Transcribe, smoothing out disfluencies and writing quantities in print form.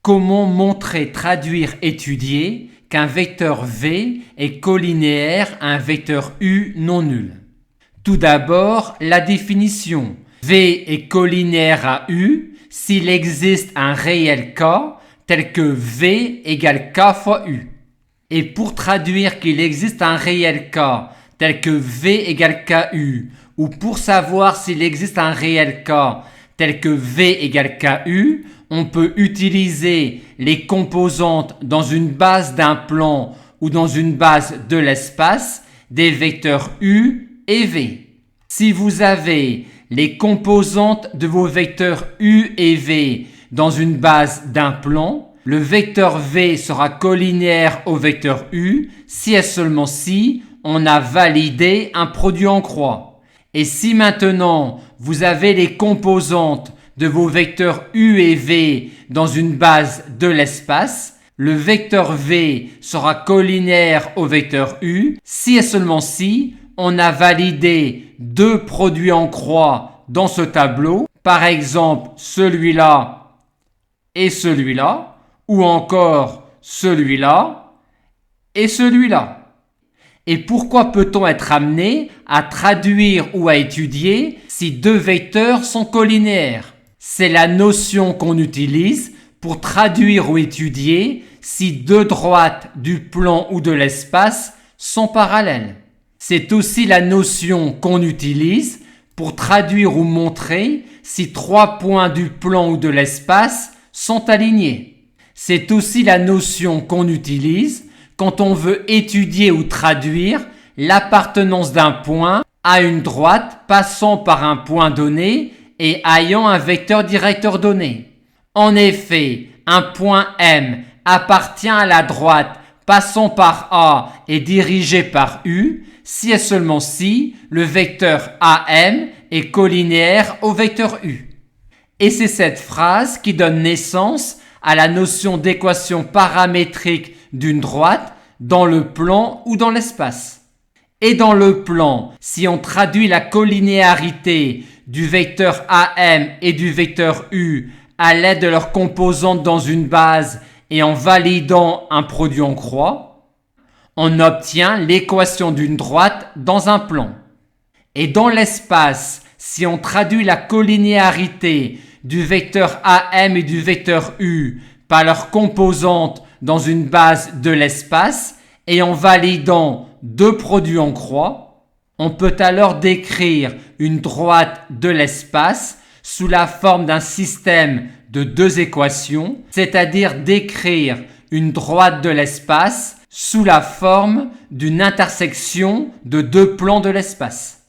Comment montrer, traduire, étudier qu'un vecteur V est colinéaire à un vecteur U non nul? Tout d'abord, la définition. V est colinéaire à U s'il existe un réel K tel que V égale K fois U. Et pour traduire qu'il existe un réel K tel que V égale KU, ou pour savoir s'il existe un réel K tel que V égale KU, on peut utiliser les composantes dans une base d'un plan ou dans une base de l'espace des vecteurs U et V. Si vous avez les composantes de vos vecteurs U et V dans une base d'un plan, le vecteur V sera colinéaire au vecteur U si et seulement si on a validé un produit en croix. Et si maintenant vous avez les composantes de vos vecteurs U et V dans une base de l'espace, le vecteur V sera colinéaire au vecteur U si et seulement si on a validé deux produits en croix dans ce tableau, par exemple celui-là et celui-là, ou encore celui-là et celui-là. Et pourquoi peut-on être amené à traduire ou à étudier si deux vecteurs sont colinéaires? C'est la notion qu'on utilise pour traduire ou étudier si deux droites du plan ou de l'espace sont parallèles. C'est aussi la notion qu'on utilise pour traduire ou montrer si trois points du plan ou de l'espace sont alignés. C'est aussi la notion qu'on utilise quand on veut étudier ou traduire l'appartenance d'un point à une droite passant par un point donné et ayant un vecteur directeur donné. En effet, un point M appartient à la droite passant par A et dirigé par U si et seulement si le vecteur AM est colinéaire au vecteur U. Et c'est cette phrase qui donne naissance à la notion d'équation paramétrique d'une droite dans le plan ou dans l'espace. Et dans le plan, si on traduit la colinéarité du vecteur AM et du vecteur U à l'aide de leurs composantes dans une base et en validant un produit en croix, on obtient l'équation d'une droite dans un plan. Et dans l'espace, si on traduit la colinéarité du vecteur AM et du vecteur U par leurs composantes dans une base de l'espace et en validant deux produits en croix, on peut alors décrire une droite de l'espace sous la forme d'un système de deux équations, c'est-à-dire décrire une droite de l'espace sous la forme d'une intersection de deux plans de l'espace.